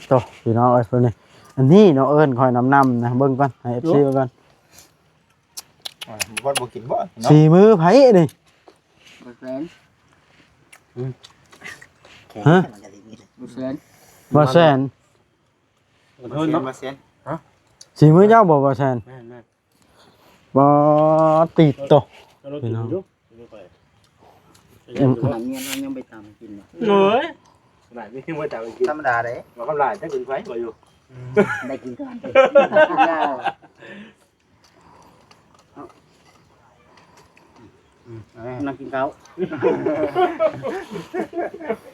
โตพี่น้องเอ้ยเพิ่นนี่อันนี้เนาะเอิ้นคอยน้ำนะเบิ่งก่อนให้ FC เบิ่งก่อนบ่กินบ่สี่มือไผนี่บ่แสนฮะบ่แสนบ่แซน เพิ่นมาเซ็นฮะสี่มือเจ้าบ่แซนแม่นบ่ติดโต ๆพี่น้อง ขนาดเมียเรายังไปตามกินเอ้ยขนาดนี้ว่าจะไปกินธรรมดาเด้บ่กำลายจักกินไฟบ่อยู่ได้กินก่อนนั่งกินข้าว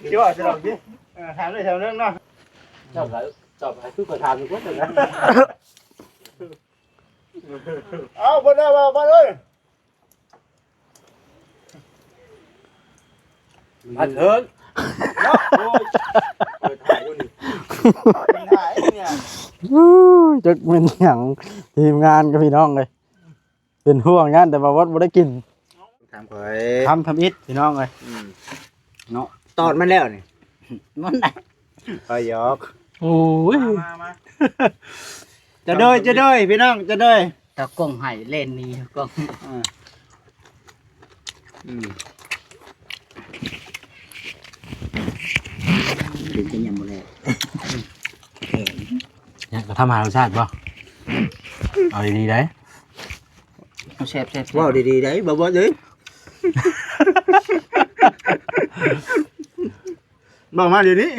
คิดว่าจะลองดิถามเลยแถวนึงเนาะเจ้าไปคือขอถามอยู่คนนึงนะเอาบ่ได้บ่เลยมาเถินเนาะโอ้ยเปิดถ่ายอยู่นี่ถ่ายเนี่ยจักเป็นหยังทีมงานกับพี่น้องเลยเป็นห่วงงานแต่ว่าวัดบ่ได้กินถามข่อยทำอิดพี่น้องเลยเนาะตอดมันแล้วนี่มันได้ก็ยอกโอ้ยมาจะเด้อพี่น้องจะเด้อตะกล้องให้เล่นนี่กล้องถึงจะยังบ่แล้วเนี่ยก็ทำหารสชาติป่ะเอาดีๆได้เอาแซ่บว้าวดีๆได้บ่ดิบอกมาเดี๋ยวนี้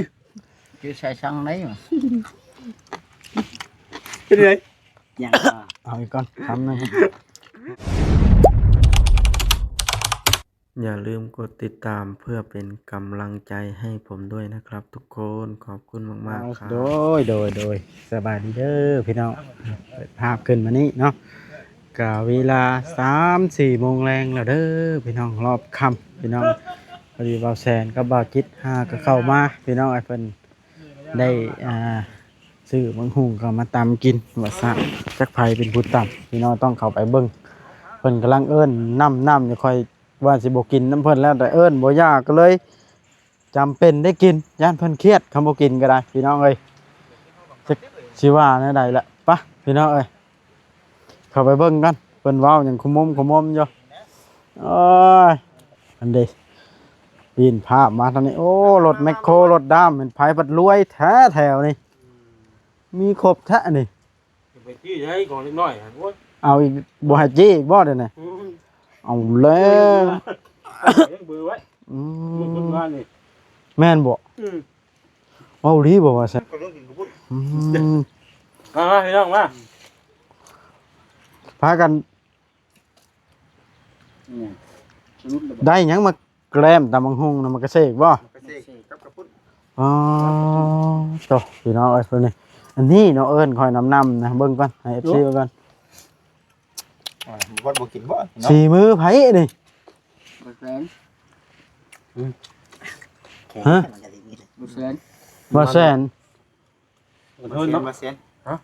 คือใช้ช่างไหนมาเป็นไงยังเอาอีกก่อนทำหน่อยอย่าลืมกดติดตามเพื่อเป็นกำลังใจให้ผมด้วยนะครับทุกคนขอบคุณมากๆครับโดยสบายดีเด้อพี่น้องเปิดภาพขึ้นมานี้เนาะกะเวลา 3-4 โมงแรงแล้วเด้อพี่น้องรอบค่ำพี่น้องพอดีบ่าวแซนกับบ่าวจิตก็เข้ามาพี่น้องไอ้เพิ่นได้ซื้อมังหุงก็มาตำกินว่าซะจักไผเป็นผู้ตำพี่น้องต้องเข้าไปเบิ่งเพิ่นกำลังเอิ้นน้ำจะค่อยว่าสิบ่กินน้ำเพิ่นแล้วแต่เอิ้นบ่ยากก็เลยจำเป็นได้กินย่านเพิ่นเครียดคำบ่กินก็ได้พี่น้องเอ้ยจักสิว่าแนวใดล่ะปะพี่น้องเอ้ยเข้าไปเบิ่งกันเพิ่นเว้าหยังคุมมอยู่โอ้ยอันเด้ปีนภาพมาทางนี้โอ้รถแมคโครรถดำเป็นไผบัดรวยแท้แถวนี่มีครบแท้นี่ไปจี้ให้ของเล็กน้อยโอ้ยเอาอีกบ่ให้จี้อีกบ่เด้อนี่เอาแล้วยังเบื่อไว้แม่นบ่ว้าวดีบ่ว่าซั่นมาพี่น้องมาพากันได้หยังมาแกล้มตำบักหุ่งนำมากระเซกบ่อ๋อโตพี่น้องเอ้ยเพิ่นนี่อันนี้เนาะเอิ้นคอยน้ำนะเบิ่งก่อนให้ FC เบิ่งก่อนบ่กินบ่สี่มือไผนี่บ่แสนฮะบ่แสนบ่แซนเพิ่นมาเซ็นฮะ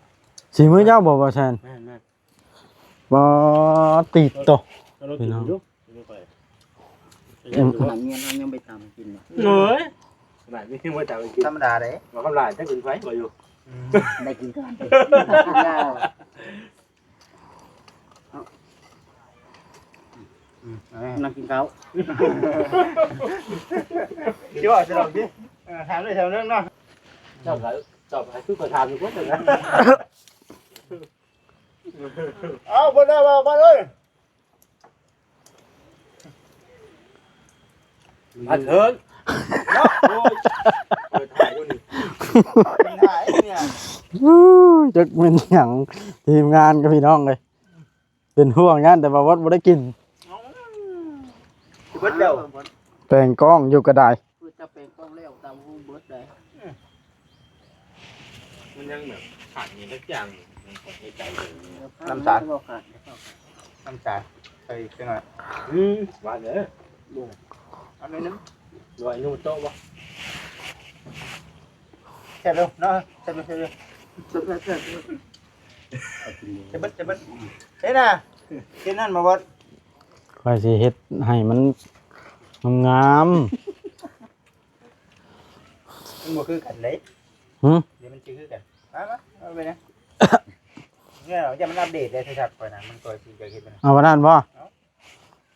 สี่มือเจ้าบ่แซนแม่บ่ติดโตพี่น้องขนาดเมียเรายังไปตามกินเอ้ยขนาดนี้ว่าจะไปกินธรรมดาเด้บ่กำลายจักกินไฟบ่อยู่ได้กินก่อนนั่งกินข้าวคิดว่าจะลองดิถามเลยแถวนึงเนาะเจ้าไปคือขอถามอยู่คนนึงนะเอาบ่ได้บ่เลยมาเถินเนาะโอ้ยเปิดถ่ายอยู่นี่ถ่ายเนี่ยจักเป็นหยังทีมงานกับพี่น้องเลยเป็นห่วงงานแต่ว่าวัดบ่ได้กินเบิดแล้วแต่งกล้องอยู่ก็ได้คือจะเป็นกล้องแล้วตามหูเบิดได้มันยังแบบขาดอย่างสักอย่างในใจเลยน้ำตาใส่ขึ้นหน่อยหวานเลยอันนี้นึงลอยนู่นโต๊ะวะแค่เร็วเนาะแค่เร็วจะเบิดเฮ้ยน่ะกินนั่นมาวัดค่อยสิเฮ็ดให้มันงามมันบ่คือกันเลย เดี๋ยวมันจะคือกันมาเอาไปนะเนี่ยเราจะมันอัปเดตได้ทักไปนะมันตัวจริงจะคิดไปนะ เอาบ่นั่นบ่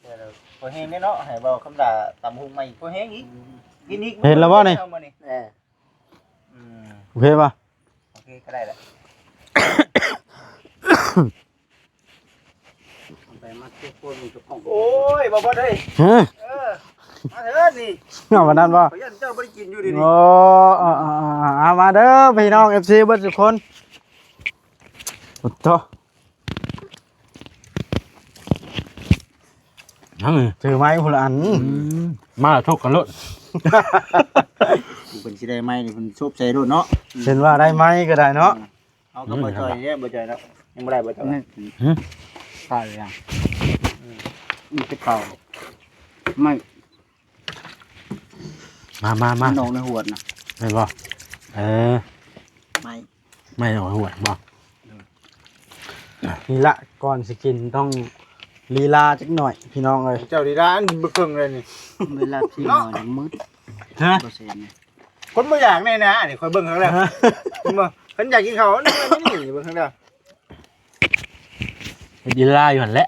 เดี๋ยวพอแห้งได้เนาะให้บอกคำด่าตำหุงใหม่พอแห้งอีกกินอีก เห็นแล้วบ่นี่ เอามานี่ โอเคป่ะ โอเคก็ได้แหละ ไปมาเก็บพวกมันจะของ โอ้ยบ่ได้ ฮะ มาเถอะนี่ เอาบ่นั่นบ่ ขยันเจ้าบ่ได้กินอยู่ดินี่ โอ้เอามาเด้อพี่น้อง FC เบิดทุกคนโอ้โตยังถือไม้พุ่นละอัน มาทกกันรถ เป็นสิได้ไหมนี่เพิ่นชบใส่รถเนาะ เห็นว่าได้ไม้ก็ได้เนาะ เอาก็บ่จ่อยเนี่ยบ่จ่อยเนาะยังบ่ได้บ่จ่อย นี่ตายยังมันจะเก่าไม่ มา นองในหัวน่ะ ไม่บ่เออ ไม่ ไม่เอาหัวบ่ นี่ละก่อนสิกินต้องลีลาจักหน่อยพี่น้องเอ้ย เจ้าดีด้านบ่ครึ่งเลยนี่ เวลาที่นอนมืด ฮะ ก็เสียเนี่ย คนบ่อยากแน่นะนี่ค่อยเบิ่งครั้งแรกคุณบ่เพิ่นอยากกินข้าวนี่เบิ่งครั้งแรก ยีราอยู่หั่นแหละ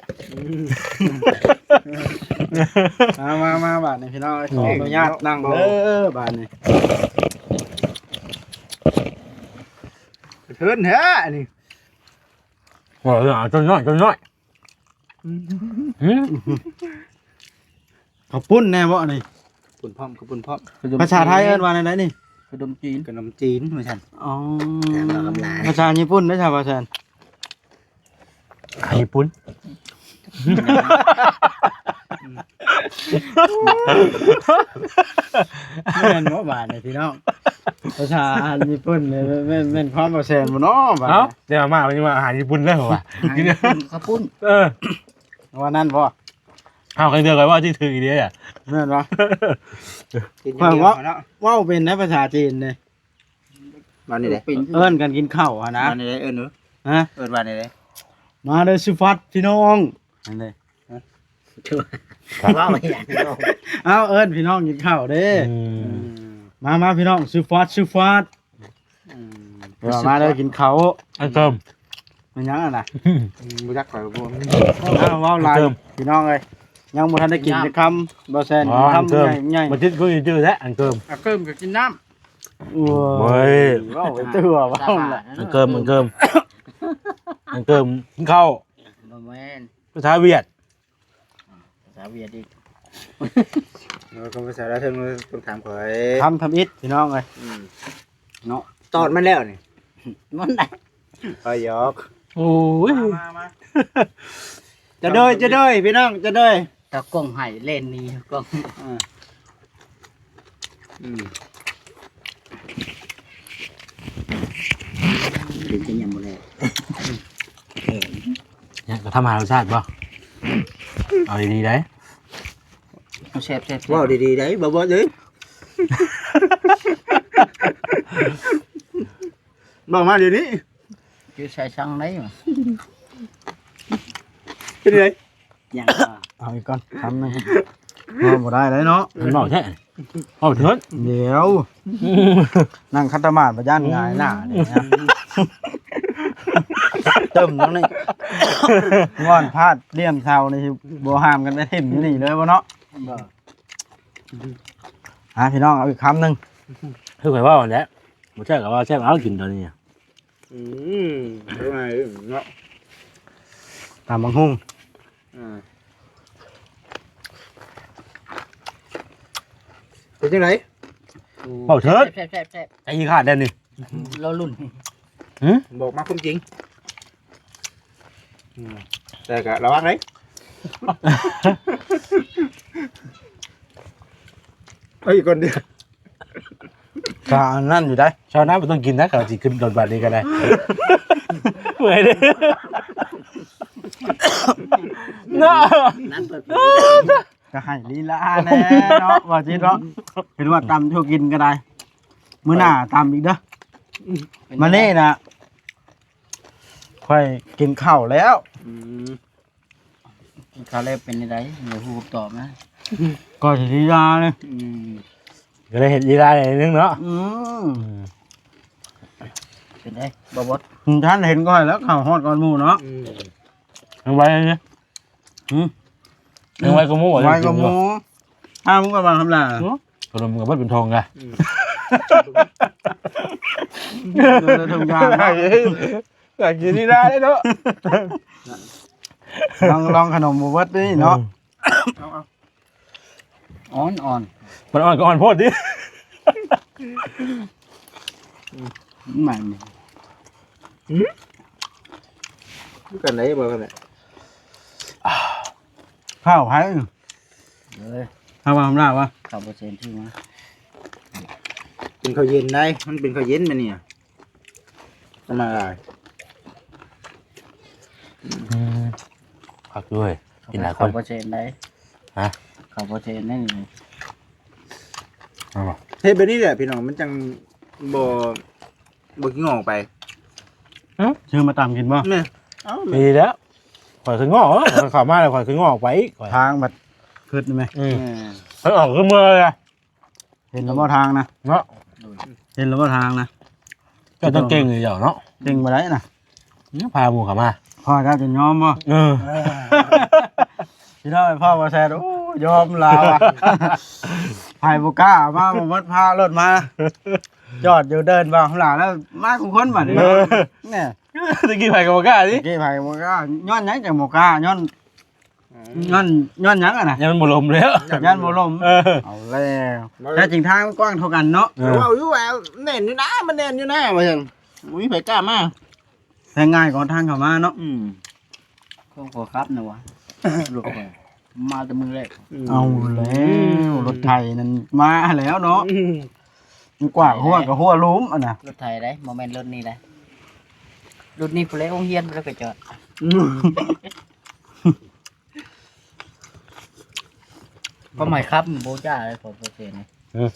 มาบาดนี้พี่น้องเอ้ยขออนุญาตนั่งเด้อบาดนี้ เทินแท้นี่ หัวเรื่องจนน้อยหืม ขอบปุ้นแน่บ่นี่ ปุ่นพร้อมคือปุ่นพร้อม ภาษาไทยเอิ้นว่าไดนี่ ขนมจีน ขนมจีนว่าซั่น อ๋อ เรากำลา ภาษาญี่ปุ่นได้ใช่ป่ะแซน ไข่ปุ้น แม่นบ่บาดนี่พี่น้องภาษาญี่ปุ่นเนี่ยแม่นความบ่แซนบ่เนาะบาด เอ้า นี้ เดี๋ยวมาวันนี้มาอาหารญี่ปุ่นได้เหรอวะ ข้าวปุ้น เออ ว่านั่นบ่ เอาใครเดือกไว้ว่าที่ถืออีเดียอ่ะ แม่นบ่ กินอย่างเดียวเนาะ เว้าเป็นในภาษาจีนนี่ บ้านนี่เด้ เป็น เอิ้นกันกินข้าวอะนะ บ้านนี่เด้เอิ้นเด้อ ฮะ เอิ้นบ้านนี่เด้ มาเด้อสุฟัดพี่น้องนั่นเลย ว่าไม่อยากลอง เอาเอิ้นพี่น้องกินข้าวเด้มาพี่น้องสุฟัดเดี๋ยวมาเด้อกินข้าว อันเติม มันยังอ่ะนะ บ่จักข่อยบ่ เอาเว้าหลาย เติม พี่น้องเอ้ยยังบ่ทันได้กินจักคำบ่แซน อ๋อ กิน อัน คำ เติม ใหญ่ มาจิตก็ยืดแล้วอันเติม อ่ะเกิมกับกินน้ โอ้ เว้ย เว้าไปตัว ำ เว้าแหละ อันเติมกินข้าว บะแม่น ภาษาเวียด ภาษาเวียดอีก เราก็ภาษาลาวเทิงต้องถามข่อย ทำอิดพี่น้องเอ้ย เนาะตอดมันแล้วนี่ มันได้ ข่อยหยอก โอ้ย มา จะเด้อพี่น้องจะเด้อ ตะกล้องไห้เล่นนี่กล้อง เป็นจะยังบ่แล้ว เนี่ยก็ทำอาหารรสชาติป่ะเอาดีๆได้ เอาแซ่บ ว้าวดีๆได้บ่บ่เลยบอกมาเดี๋ยวนี้ คือใช้ช่างไหนมา เป็นไง อย่าง เอาอีกก่อนทำหนึงเอาบ่ได้เลยเนาะ มันบอกใช่เอาเถิด เดี๋ยวนั่งคัตมาดบ่ย่านหงายหน้านี่นะเติมตรงนี้งอนพลาดเลี่ยมเท่านี่บ่ห้ามกันไปทิ่มอยู่นี่เลยบ่เนาะพี่น้องเอาอีกคำหนึง คือใครว่าวันนี้บ่ใช่กับว่าใช่เอากินตอนนี้ เป็นไงเนาะ ตามบังหุ่ง เป็นจังได เอาเถิด แซ่บ ใจยีขาดได้นี่ เราลุ่น บอกมาความจริงแต่ก็ระวังเลยเฮ้ยคนเดียว กานั่นอยู่ได้ ชาวนาไม่ต้องกินนะเขาสิขึ้นโดนบาดนี้ก็ได้เมื่อยเด้เนาะ นั่นเปิด ก็ให้ลีลาแน่เนาะว่าจิเนาะเห็นว่าตำทุกกินก็ได้มื้อหน้าตำอีกเด้อมานี่นะค่อยกินข้าวแล้ว คาเล่เป็นยังไงเดี๋ยวพูดตอบนะ ก็สิลีลาเลย ก็ได้เห็นยีราอย่างนึงเนาะ อืม เป็นไงบ่บด ท่านเห็นก่อนแล้วข่าวฮอดก่อนหมู่เนาะ ยังไว้เนี่ยยังไว้ก็มู่ ไว้กับหมู่ถ้ามึงก็บางทำลาย ขนมกับเบิดเป็นทองไง เดินทำงานเนาะ อยากกินนี่ได้เนาะ ลองขนมหมูวัดนี่เนาะ อ่อนอ่อน มันอ่อนก็อ่อนโพดดิ ใหม่ กันไหนบ่กันแหละ ข้าวไผ่ เลย ข้าวทำลายวะ ข้าวเปอร์เซ็นต์ที่มา เป็นข้าวเย็นได้มันเป็นข้าวเย็นมาเนี่ยทำไมล่ะ พักด้วยกินหลายค ข้าวน เปอร์เซ็นต์ได้ ฮะ ข้าวเปอร์เซ็นต์นั่นนี่ เฮ็ดแบบนี้แหละพี่น้องมันจังบ่กินออกไป ชื่อมาตามกินบ่ แม่เอ้า ดีแล้วข่อยคืองอกข่าวมาแล้วข่อยคืองอกไปข่อย ทางแบบขึ้นได้ไหม มันออกคือเมื่อเลย เห็นแล้วบ่ทางนะ เนาะ เห็นแล้วบ่ทางนะ ก็ต้องเก่งเลยเนาะ เก่งมาได้นะ พาหมู่เข้ามา พ่อเจ้าจะยอมบ่ เออ พี่น้องพ่อมาแซดโอ้ยอมลาวอ่ะไผ่บ่กล้ามาบ่มัดพารถมาจอดอยู่เดินบ่ข้างหลังแล้วมากูคนบัดนี้เนี่ย ตะกี้ไปกับบ่กล้าดิ กี่ไผ่บ่กล้าย้อนหยังจังบ่กล้าย้อนหยังอ่ะนะ ยังมันบ่ลมแล้ว ย้อนบ่ลม เออ เอาแล้วแต่จริงทางมันกว้างเท่ากันเนาะ ว้าวอยู่แววแน่นอยู่นะมันแน่นอยู่นะว่าจังบ่มีไผกล้ามา แต่ง่ายกว่าทางเข้ามาเนาะ ก็ขอครับนะวะลูกมาแต่มือแรก เอาแล้วรถไถนั่นมาแล้วเนาะมันกว้างหัวกับหัวหลุมอ่ะนะ รถไทยได้โมเมนต์รถนี้ได้รถนี้ผู้เล่นองเฮียนแล้วก็จอดก็หมายครับโบจ้าเลยขอเปอร์เซ็นต์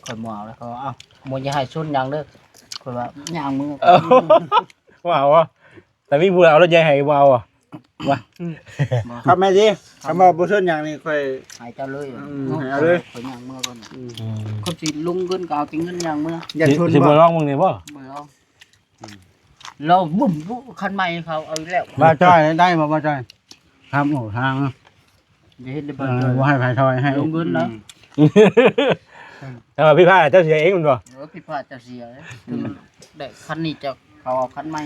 คอยมองแล้วเขาเอ้าโมจะให้ชุนยังเด้อคอยว่ายางมึง ว้าวแต่มีผู้เอารถใหญ่ให้ว้าวอ่ะ ครับแม่สิคำว่าบ่เชิญอย่างนี้ค่อย หายเจ้าเลย เอาเลย คอยยางเมื่อก่อนคนสิลุงเงินเก่าจริงเงินยางเมื่อ อย่าชน สิ บ่ บ่ร้องมึงนี่บ่ เมื่อเราบุ่มคันใหม่เขาเอาแล้ว บ้าจ้อยได้มาบ้าจ้อยทำโอ้ทาง อย่าเห็นได้ เอ บ้าง อว่าให้ไผ่ทอยให้ ลุงเงินนะ แต่ว่าพี่พาเจ้าเสียเองมันบ่ ผิดพลาดจะเสียถึงได้คันนี้จะเขาเอาคันใหม่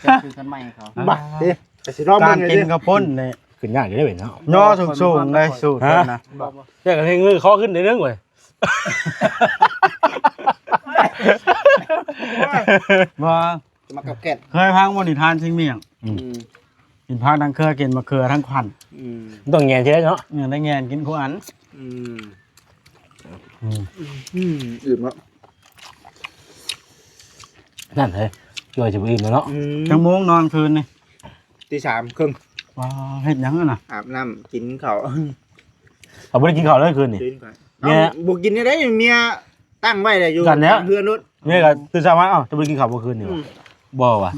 จะคือคันใหม่เขา บ่ดิแต่สิรอบ การ มึง กิน เลย กระปุ้นเลย ขึ้นยากอยู่ได้เว้ยเนาะ ย่อสูงๆเลยสูตรนะ เจ้าก็ให้งื้อคอขึ้นในเรื่องเว้ย ว่า จะมากับแก่น เคยพังบนิทานชิงเมี่ยงกินพักทั้งเครือกินมะเขือทั้งควัน ต้องแงนใช่เนาะ เนี่ยได้แงนกินคู่อัน อื่นบ่ นั่นเฮ้ยช่วยจะบ่อิ่มแล้วเนาะ จังโมงนอนคืนนี่ ตีสามครึ่ง ว้าเฮ็ดหยังอะน่ะ อาบน้ำกินข้าว เขาบ่ได้กินข้าวเลยคืนนี่ กินก่อนบุกกินได้เมียตั้งไว้เลยอยู่ กันแล้ว เพื่อนนุช แม่ก็ตื่นเช้ามาเอ้าจะบ่กินข้าวบ่คืนนี่วะบ่ว่ะ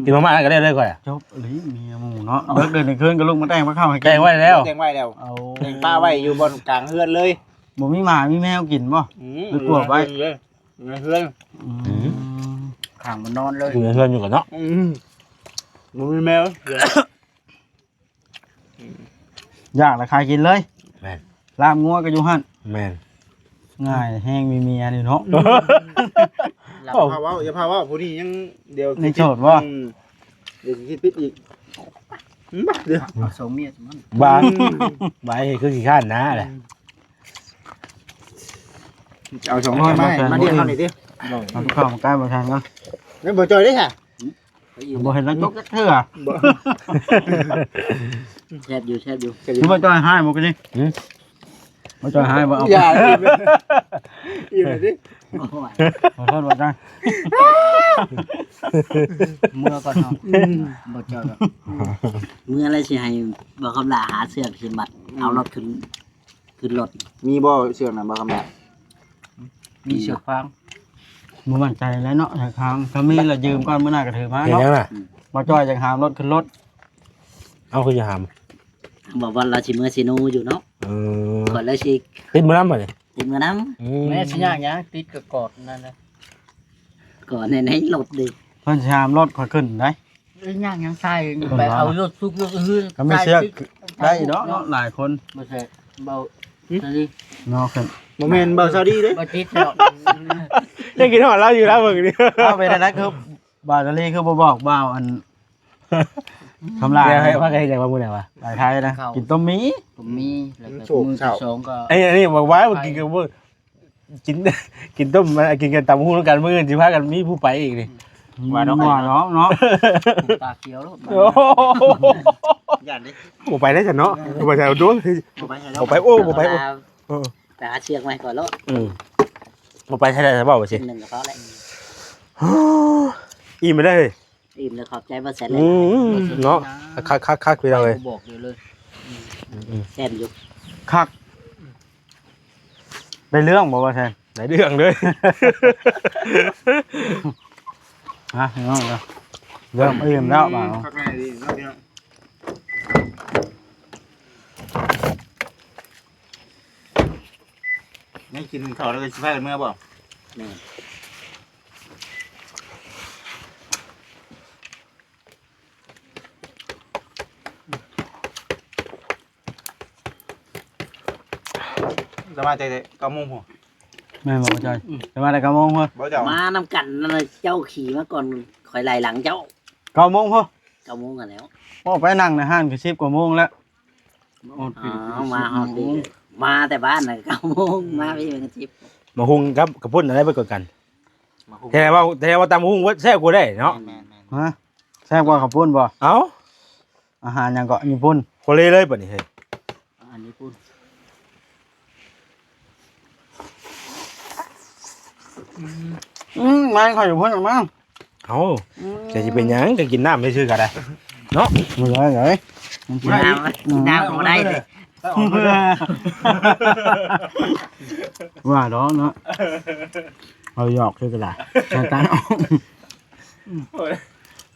กินมาม่าก็ได้เลยก่อน จบหรือเมียหมู่เนาะเลิกเดินในคืนก็ลุกมาแต่งมาเข้าให้กิน แจ้งไว้แล้ว แจ้งไว้แล้ว เอา แจ้งป้าไว้อยู่บนกลางเฮือนเลย บ่มีหมามีแมวกินบ่ หรือกลัวไว้ เลยในเฮือน ข้างมันนอนเลย อยู่ในเฮือนอยู่กันเนาะ มึงมีแมว อยากละคายกินเลย แม่น ลาบงัวก็อยู่หั่น แม่น ง่ายแห้งมีเมียนี่เนาะ หลับ อย่าพาเว่าอย่าพาเว่าผู้นี้ยังเดี๋ยว ในโจทย์ว่า เดี๋ยวสิคิดปิดอีกบ้าเดี๋ยว เอาสองเมียสมัน บางบายคือขี้ข้านนะแหละ เอา200มาเดียวเท่านี้ดิ เอาเข้ามาใกล้บ่ทันกัน แล้วบ่จอยได้ค่ะ บ่เห็นแล้วจกจักเทื่อ บ่ แช่บอยู่ คือบ่จ้อยหายบ่กันนี่บ่จ้อยหายบ่เอา อย่าอยู่ไหนดิ โอ้ย ขอโทษบ่จ้อย เมื่อก่อนเนาะบ่เจอเมื่ออะไรสิให้บ่คำลาหาเสื้อขึ้นบัดเอารถขึ้นรถ มีบ่เชือกน่ะบ่คำนั้น มีเชือกฟาง บ่มั่นใจแล้วเนาะทางทางถ้ามีละยืมก่อนมื้อหน้าก็ถือมา เห็น เนาะ ยังน่ะ บ่จ้อยจังหามรถขึ้นรถ เอาคือจะหาม บอกว่าเราสิเมื่อสิโนอยู่เนาะก่อนแล้วสิ ติดมือน้ำมาเลย ติดเมื่อน้ำแม่สิยากหยังติดกับกอดนั่นนะก่อนในรถดิ พิ่นสิหามรถข่อยขึ้นได้ ย่างยังใส่ไปเอารถซุกรถอื้อ ก็ไม่เชื่อได้เนาะหลายคน บ่ใช่เบาซะดิ เนาะขึ้น โมเมนต์เบาซาดีเด้ บ่ติดแล้ว ยังกินหอดเหล้าอยู่แล้วมึงนี่ เอาไปได้นะคือบาตาลีคือบ่บอกบ่าวอันทำลาย เดี๋ยวให้ว่าใครอยากมามือไหนวะ หลายไทยนะกินต้มหมี ผมมีแล้วก็มือที่สองก็ ไอ้นี่บอกว่ามึงกินกันว่ากินกินต้มกินกันตำหูแล้วกันมื้อสิพากันมีผู้ไปอีกนี่ ว่าเนาะเนาะ ตาเขียวแล้ว โอ้โห ย่านดิ บ่ไปได้จ้ะเนาะบ่ใช่เอาด้วย บ่ไปให้ บ่ไปโอ้บ่ไปโอ้เออ แต่หาเชือกไว้ก่อนแล้ว บ่ไปใช่ได้บ่บ่สิ หนึ่งก็พอแล้ว อิ่มไปได้เลย อิ่มเลยขอบใจบ่แสนเลย เนาะคักๆไปเลย บอกอยู่เลยแซ่บอยู่ คักได้เรื่องบ่ว่าแทน ไหนเรื่องเลย ฮะเนาะเริ่มอิ่มแล้วบ่าว คักแน่ดีเนาะพี่น้องนี่กินข้าวแล้วก็สิพากันเมื่อบ่ นี่ สบายใจเด้9:00นพุ่น แม่นบ่จอยจะมาได้9:00นพุ่น บ่เจ้า มานํกันนั่นน่ะเจ้าขี่มาก่อนคอยไล่หลังเจ้า 9:00นพุ่น 9 โมงกันแล้ว บ่ไปนั่งในห้างก็10กว่าโมงแล้ว มาฮอดดีมาแต่บ้านน่ะ9 โมงมาพี่เป็นทิพย์ มาหุงกับกระพุ่นอะไรไปก่อนกัน มาคุย แต่ว่าตำหุงว่าแซ่บกว่าได้เนาะ แม่น ฮะแซ่บกว่าข้าวปุ้นบ่ เอ้า อาหารหยังก็ญี่ปุ่น คนเลยบัดนี้เฮ้ย อันนี้พูด มันข่อยอยู่พุ่นออกมา เอ้าจะสิเป็นหยังจะกินน้ำไม่ชื่อกันได้เนาะ บ่ได้เลย กินน้ำบ่ได้เลย ว่าดอกเนาะเอาหยอกคือกันล่ะใช่ตา ๆ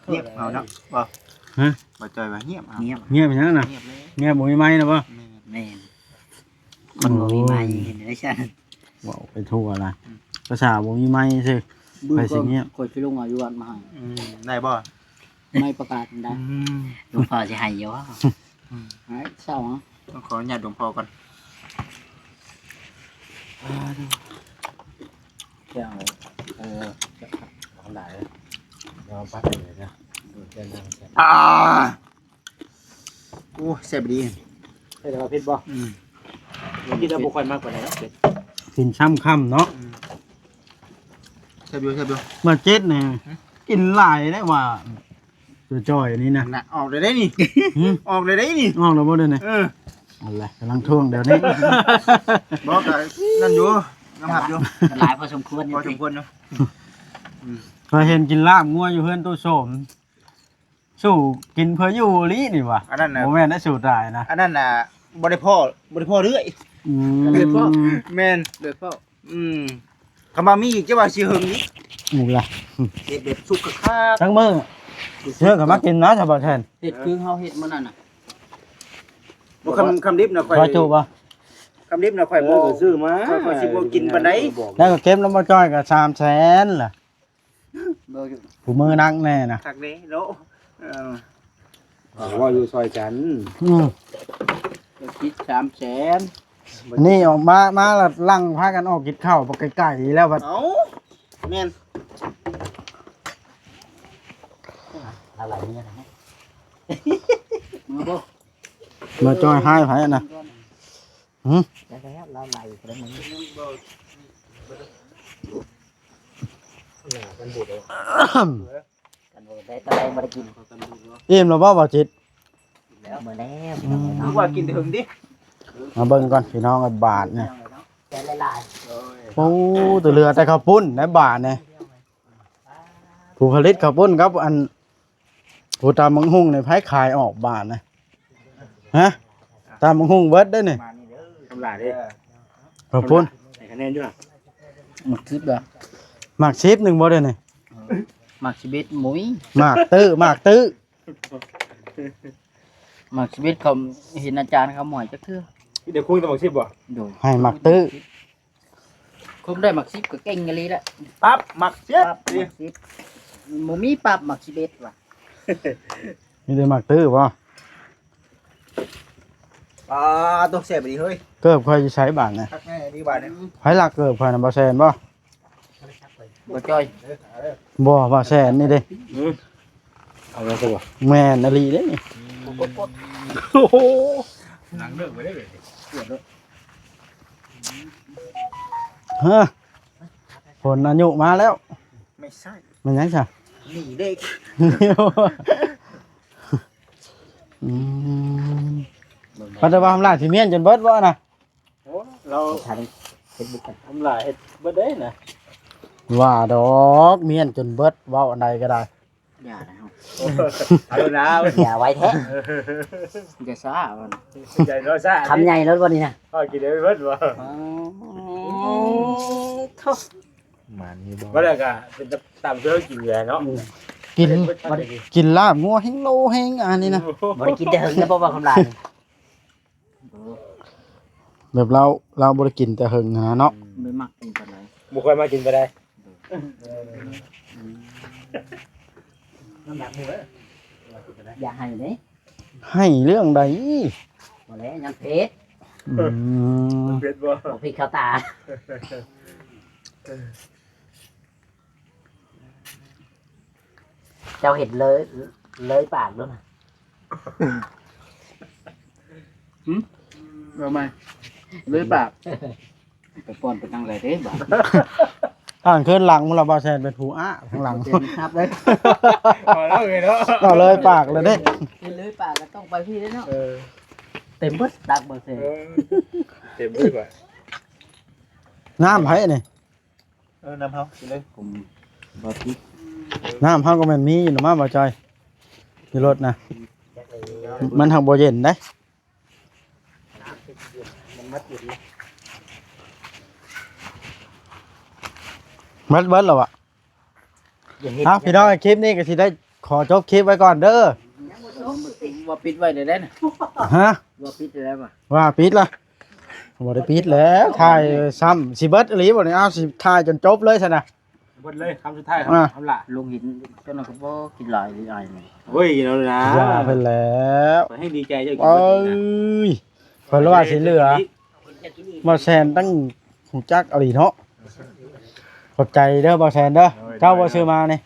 เงียบเอาเนาะบ่ ฮะ บ่จอยว่าเงียบเอา เงียบ เงียบไปยังน่ะ เงียบเลย เงียบบ่มีไม้นะบ่ แม่นมันบ่มีไม้เห็นได้ซั่น ว้าวไปทั่วล่ะภาษาบ่มีไม้ซื่อ ไปสิเงียบ คอยสิลงอายุวัดมาให้ ได้บ่ ไม่ประกาศได้หลวงพ่อสิให้อยู่ว่าหายเศร้าฮะ ต้องขออนุญาตหลวงพ่อก่อน เจ้า ทำได้เราปัดเลยนะ โอ้แซ่บดี ใช่แต่ว่าพิษบ่กินแล้วบ่ค่อยมากกว่าไหนเนาะ กินช้ำค่ำเนาะ แซ่บอยู่ มาเจ็ดนี่กินหลายได้ว่าตัวจ้อยอันนี้นะ น่ะออกเลยได้นี่ หึ ออกเลยได้นี่ ออกแล้วบ่ได้นี่ เอาล่ะกำลังท่วงเดี๋ยวนี้ บอกกันนั่นอยู่น้ำหับอยู่ หลายพอสมควร พอสมควรเนาะ เคยเห็นกินลาบงัวอยู่เพื่อนตู้โสมสู้กินเพื่ออยู่ลีนี่วะ อันนั้นน่ะ โมแม่นได้สูตรได้นะ อันนั้นน่ะบ่ได้พ่อเรื่อย อืม แม่น เด็กพ่อ คำว่ามีอีกจะว่าสิหึงอีก หมูละ เฮ็ดแบบสุกกะคัก ทั้งมือเชื่อกับมากินนะชาวบ้านแทน เห็ดคือเฮาเห็ดมื้อนั้นน่ะ บ่คำดิบน่ะข่อย ซอยจูบะ คำดิบน่ะข่อยบ่ซื้อมาข่อยสิบ่กินปานใด แล้วก็เก็บแล้วมาจ้อยกับ300,000ล่ะ เบิ่ง ผู้มือนักแน่นะ คักเด้เนาะเออ ว่าอยู่ซอยจัน อืม คิด300,000 อันนี่ออกมาและลังพากันออกกินข้าวปกไก่ๆแล้วบัด เอ้าแม่น อะไรเนี่ยนะมือบ่ มาจ้อยให้ไผอะนะหืม แล้วเราไหลแล้วมึงกันบ่ได้ตะไลบ่ได้กิน อิ่มแล้วบ่จิต แล้วมื้อแล้ว นึกว่ากินถึงดิ มาเบิ่งก่อนพี่น้องกับบาทเนี่ย แต่หลาย โอ้ตัวเรือแต่ข้าวปุ้นในบาทเนี่ยผู้ผลิตข้าวปุ้นครับอันผู้ตามมังหุงในไผขายออกบาทนะฮะตามมังหุงเบิดได้นี่ มานี่เด้อ ทำลายดิ ข้าวปุ้น ให้คะแนนอยู่ล่ะ ๆหมักซิบเหรอ หมากชิปหนึ่งบ่ได้นี่ หมักชีวิตหมุ้ย หมากตื้อหมากตื้อ หมักชีวิตเขาเห็นอาจารย์เขาหมอยจักเทื่อ เดี๋ยวคุยต้องบอกชิบบ่ โดย ให้หมากตื้อ คุมได้หมักซิบก็เก่งกันเลยละ ปั๊บหมักเสียบ ปั๊บหมักซิบ หมูมีปรับหมักชีเบสว่ะ มีแต่หมักตื้อบ่ ตัวเสียบดีเฮ้ย เกิบค่อยสิใช้บาทนะ ทักง่ายดีบาทเนี่ย ไผลักเกิบค่อยน่ะบ่แซนบ่ บ่จอย บ่บ่แซนนี่เด้ เอามาตัว แม่นอลีเด้นี่ โอ้โห หนังเลิกไปได้เลย เฮ้อผลอายุมาแล้ว ไม่ใช่ มันยังจ้ะ หนีเด็ก อืมปัจจุบันทำลายที่เมียนจนเบิดบ่น่ะ เรา ทางเฟซบุ๊กกัน ทำลายเฮ็ดบ่ได้นะ ว่าดอกเมียนจนเบิดเว้าอันใดก็ได้ อย่านะครับ เอาแล้ว อย่าไว้แท้จะซ่ามัน ใจร้อนซ่า คำใหญ่รถวันนี้นะ พ่อกินได้เบิดบ่ ทุก มันนี่บ่ บ่ได้ก็เป็นตามเชื่อกินแหละเนาะ กินกินลาบงัวแห้งโลแห้งอันนี้นะ บริกินแต่หึงนะเพราะว่าคำลาย แบบเราบ่ได้กินแต่หึงนะเนาะ ไม่มักกินปานใด บ่ค่อยมากินไปได้ อย่าให้เด้ ให้เรื่องใด บ่แล้วยังเพชร อืม เผ็ดบ่ บ่พริกเข้าตาเจ้าเห็นเลยปากด้วยนะ ทำไมเลยปากไปป้อนไปตั้งไรเด้บ่า อ่านขึ้นหลังมันเราบ่แซนเป็นผู้อ้าข้างหลัง ครับเลย พอแล้วไงเนาะ ก็เลยปากเลยเด้ เห็นเลยปากก็ต้องไปพี่แล้วเนาะ เออ เต็มเบิดดักเบิดเซ่ เต็มด้วยว่ะ น้ำไผนี่ น้ำเฮากินเลย ผมบ่พริก น้ำเฮาก็แม่นมีอยู่นะมาบ่จอยอยู่รถนะมันทางบ่เย็นได้ มันมัดอยู่ดี เบิดแล้วอ่ะ อย่างนี้ พี่น้องคลิปนี้ก็สิได้ขอจบคลิปไว้ก่อนเด้อ ว่าปิดไว้ได้แล้วนะ ฮะ ว่าปิดได้แล้วป่ะ ว่าปิดละบ่ได้ปิดแล้วถ่ายซ้ำสิเบิดอีหลีบ่นี่เอาสิถ่ายจนจบเลยซั่นน่ะ หมดเลยคำสุดท้ายครับทำละ ลุงหินเจ้าหน้าก็บ่กินหลายหรืออะไรนี่ เฮ้ยเรานะ ว่าไปแล้ว ให้ดีใจเจ้ากิน เอ้ เบิดเลยนะ ยเพิ่นว่าสิเหลือบ่แซนตั้งหูจักอีหลีเนาะขอบใจเด้อบ่แซนเด้อเจ้าบ่ซื้อมานี่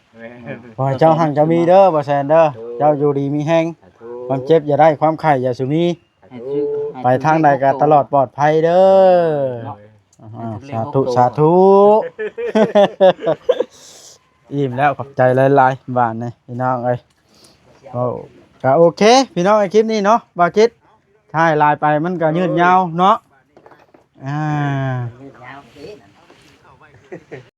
ขอให้เจ้าหั่งเจ้ามีเด้อบ่แซนเด้อเจ้าอยู่ดีมีแฮงความเจ็บอย่าได้ความไข้อย่าสุมี ให้ซื้อ ไปทางใดก็ตลอดปลอดภัยเด้อสาธุสาธุ อิ่มแล้วขอบใจหลายๆบ้านนี่พี่น้องเอ้ยก็โอเคพี่น้องไอ้คลิปนี้เนาะบ่คิดถ่ายลายไปมันก็ยืดยาวเนาะ ยาวเด้นั่น